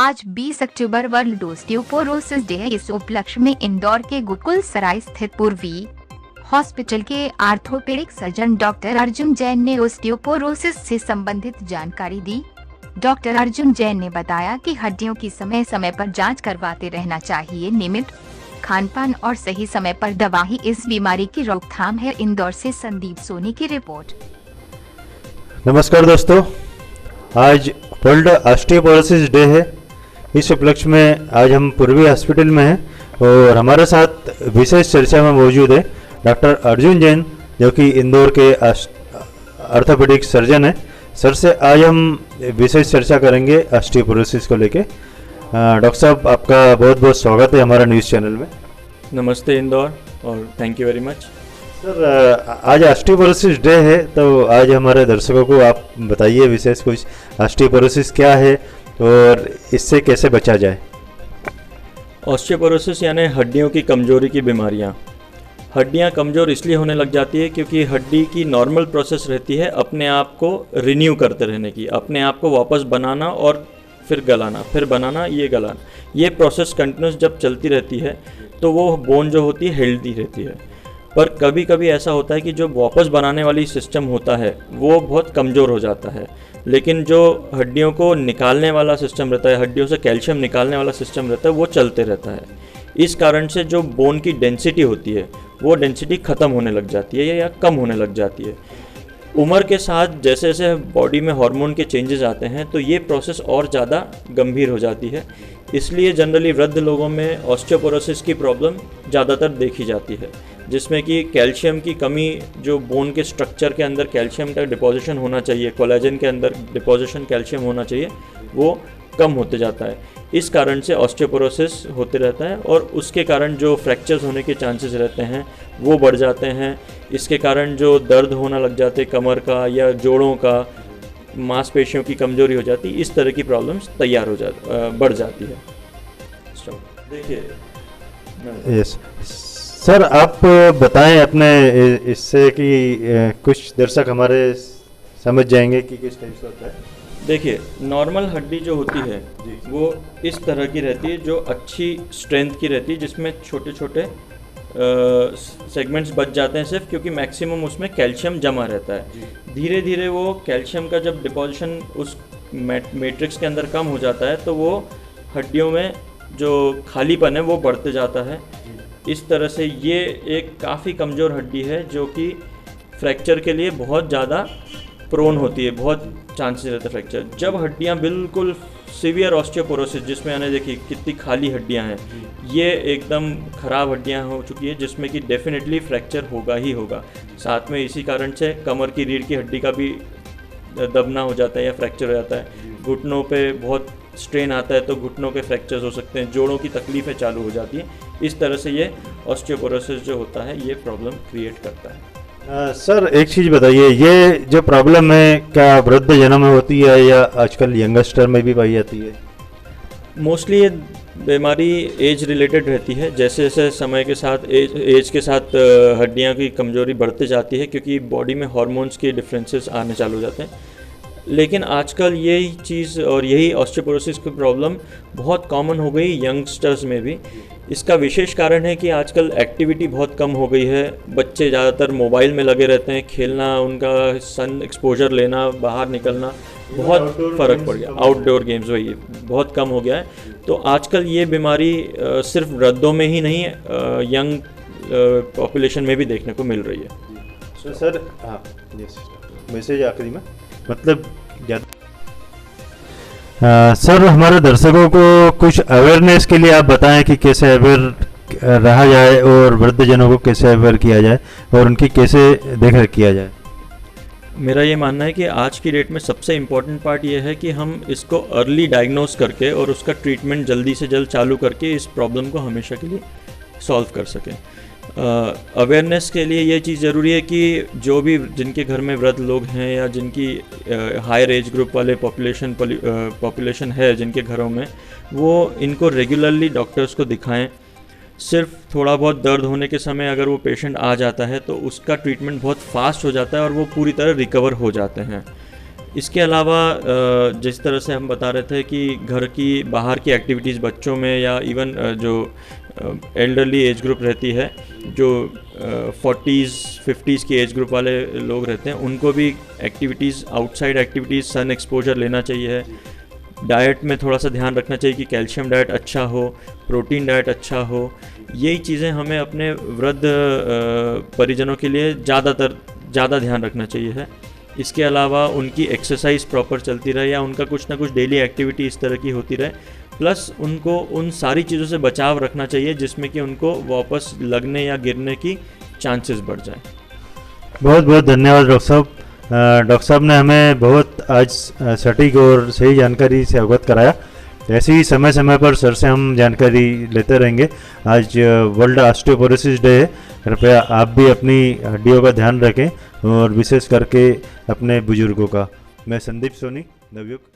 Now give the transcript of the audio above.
आज 20 October world osteoporosis day है। इस उपलक्ष्य में इंदौर के गोकुल सराय स्थित पूर्वी हॉस्पिटल के orthopaedic surgeon doctor Arjun Jain ने ऑस्टियोपोरोसिस से संबंधित जानकारी दी। डॉक्टर अर्जुन जैन ने बताया कि हड्डियों की समय समय पर जांच करवाते रहना चाहिए। नियमित खानपान और सही समय पर दवा ही इस बीमारी की रोकथाम है। इंदौर से संदीप सोनी की रिपोर्ट। नमस्कार दोस्तों, आज वर्ल्ड ऑस्टियोपोरोसिस डे है। इस उपलक्ष्य में आज हम पूर्वी हॉस्पिटल में हैं और हमारे साथ विशेष चर्चा में मौजूद है डॉक्टर अर्जुन जैन, जो कि इंदौर के ऑर्थोपेडिक सर्जन है। सर से आज हम विशेष चर्चा करेंगे ऑस्टियोपोरोसिस को लेके। डॉक्टर साहब, आपका बहुत बहुत स्वागत है हमारा न्यूज़ चैनल में। नमस्ते इंदौर और thank you very much. Sir, आज ऑस्टियोपोरोसिस डे है, तो आज हमारे दर्शकों को आप बताइए विशेष कुछ, ऑस्टियोपोरोसिस क्या है और इससे कैसे बचा जाए। ऑस्टियोपोरोसिस यानी हड्डियों की कमजोरी की बीमारियाँ। हड्डियाँ कमज़ोर इसलिए होने लग जाती है क्योंकि हड्डी की नॉर्मल प्रोसेस रहती है अपने आप को रिन्यू करते रहने की, अपने आप को वापस बनाना और फिर गलाना, फिर बनाना, ये गलाना। ये प्रोसेस कंटिन्यूस जब चलती रहती है तो वो बोन जो होती है हेल्दी रहती है। पर कभी कभी ऐसा होता है कि जो वापस बनाने वाली सिस्टम होता है वो बहुत कमज़ोर हो जाता है, लेकिन जो हड्डियों को निकालने वाला सिस्टम रहता है, हड्डियों से कैल्शियम निकालने वाला सिस्टम रहता है, वो चलते रहता है। इस कारण से जो बोन की डेंसिटी होती है वो डेंसिटी ख़त्म होने लग जाती है या कम होने लग जाती है। उम्र के साथ जैसे जैसे बॉडी में हार्मोन के चेंजेस आते हैं तो ये प्रोसेस और ज़्यादा गंभीर हो जाती है। इसलिए जनरली वृद्ध लोगों में ऑस्टियोपोरोसिस की प्रॉब्लम ज़्यादातर देखी जाती है, जिसमें कि कैल्शियम की कमी, जो बोन के स्ट्रक्चर के अंदर कैल्शियम का डिपॉजिशन होना चाहिए, कोलेजन के अंदर डिपॉजिशन कैल्शियम होना चाहिए, वो कम होते जाता है। इस कारण से ऑस्टियोपोरोसिस होते रहता है और उसके कारण जो फ्रैक्चर्स होने के चांसेस रहते हैं वो बढ़ जाते हैं। इसके कारण जो दर्द होना लग जाते हैं कमर का या जोड़ों का, मांसपेशियों की कमजोरी हो जाती है, इस तरह की प्रॉब्लम्स बढ़ जाती है। देखिए यस सर, आप बताएं अपने इससे कि कुछ दर्शक हमारे समझ जाएंगे कि किस टाइप से होता है। देखिए, नॉर्मल हड्डी जो होती है वो इस तरह की रहती है, जो अच्छी स्ट्रेंथ की रहती है, जिसमें छोटे छोटे सेगमेंट्स बच जाते हैं सिर्फ, क्योंकि मैक्सिमम उसमें कैल्शियम जमा रहता है। धीरे धीरे वो कैल्शियम का जब डिपॉजिशन उस मैट्रिक्स के अंदर कम हो जाता है तो वो हड्डियों में जो खालीपन है वो बढ़ते जाता है। इस तरह से ये एक काफ़ी कमज़ोर हड्डी है जो कि फ्रैक्चर के लिए बहुत ज़्यादा प्रोन होती है, बहुत चांसेस रहते हैं फ्रैक्चर। जब हड्डियाँ बिल्कुल सीवियर ऑस्टियोपोरोसिस, जिसमें यानी देखिए कितनी खाली हड्डियाँ हैं, ये एकदम ख़राब हड्डियाँ हो चुकी है, जिसमें कि डेफिनेटली फ्रैक्चर होगा ही होगा। साथ में इसी कारण से कमर की रीढ़ की हड्डी का भी दबना हो जाता है या फ्रैक्चर हो जाता है। घुटनों पे बहुत स्ट्रेन आता है तो घुटनों के फ्रैक्चर्स हो सकते हैं, जोड़ों की तकलीफ़ें चालू हो जाती हैं। इस तरह से ये ऑस्टियोपोरोसिस जो होता है ये प्रॉब्लम क्रिएट करता है। सर, एक चीज़ बताइए, ये जो प्रॉब्लम है क्या वृद्ध जनों में होती है या आजकल यंगस्टर में भी पाई जाती है? मोस्टली ये बीमारी एज रिलेटेड रहती है। जैसे जैसे समय के साथ एज के साथ हड्डियां की कमजोरी बढ़ते जाती है, क्योंकि बॉडी में हार्मोन्स के डिफरेंसेस आने चालू हो जाते हैं। लेकिन आजकल यही चीज़ और यही ऑस्टियोपोरोसिस की प्रॉब्लम बहुत कॉमन हो गई यंगस्टर्स में भी। इसका विशेष कारण है कि आजकल एक्टिविटी बहुत कम हो गई है। बच्चे ज़्यादातर मोबाइल में लगे रहते हैं, खेलना, उनका सन एक्सपोजर लेना, बाहर निकलना बहुत फ़र्क पड़ गया। आउटडोर गेम्स वही बहुत कम हो गया है। तो आजकल ये बीमारी सिर्फ वृद्धों में ही नहीं, यंग पॉपुलेशन में भी देखने को मिल रही है। सर, हाँ, मैसेज आखिरी में मतलब सर, हमारे दर्शकों को कुछ अवेयरनेस के लिए आप बताएं कि कैसे अवेयर रहा जाए और वृद्धजनों को कैसे अवेयर किया जाए और उनकी कैसे देखरेख किया जाए। मेरा ये मानना है कि आज की डेट में सबसे इम्पॉर्टेंट पार्ट ये है कि हम इसको अर्ली डायग्नोस करके और उसका ट्रीटमेंट जल्दी से जल्द चालू करके इस प्रॉब्लम को हमेशा के लिए सॉल्व कर सकें। अवेयरनेस के लिए ये चीज़ ज़रूरी है कि जो भी जिनके घर में वृद्ध लोग हैं या जिनकी हायर एज ग्रुप वाले पॉपुलेशन है जिनके घरों में, वो इनको रेगुलरली डॉक्टर्स को दिखाएं। सिर्फ थोड़ा बहुत दर्द होने के समय अगर वो पेशेंट आ जाता है तो उसका ट्रीटमेंट बहुत फास्ट हो जाता है और वो पूरी तरह रिकवर हो जाते हैं। इसके अलावा जिस तरह से हम बता रहे थे कि घर की बाहर की एक्टिविटीज़ बच्चों में या इवन जो एल्डरली एज ग्रुप रहती है, जो 40s 50s की एज ग्रुप वाले लोग रहते हैं, उनको भी activities, outside activities, sun exposure लेना चाहिए। डाइट में थोड़ा सा ध्यान रखना चाहिए कि कैल्शियम डाइट अच्छा हो, प्रोटीन डाइट अच्छा हो। यही चीज़ें हमें अपने वृद्ध परिजनों के लिए ज़्यादा ध्यान रखना चाहिए है। इसके अलावा उनकी एक्सरसाइज प्रॉपर चलती रहे या उनका कुछ ना कुछ डेली एक्टिविटी इस तरह की होती रहे, प्लस उनको उन सारी चीज़ों से बचाव रखना चाहिए जिसमें कि उनको वापस लगने या गिरने की चांसेस बढ़ जाए। बहुत बहुत धन्यवाद डॉक्टर साहब। डॉक्टर साहब ने हमें बहुत आज सटीक और सही जानकारी से अवगत कराया। ऐसे ही समय समय पर सर से हम जानकारी लेते रहेंगे। आज वर्ल्ड ऑस्टियोपोरोसिस डे है, कृपया आप भी अपनी हड्डियों का ध्यान रखें और विशेष करके अपने बुजुर्गों का। मैं संदीप सोनी, नवयुग।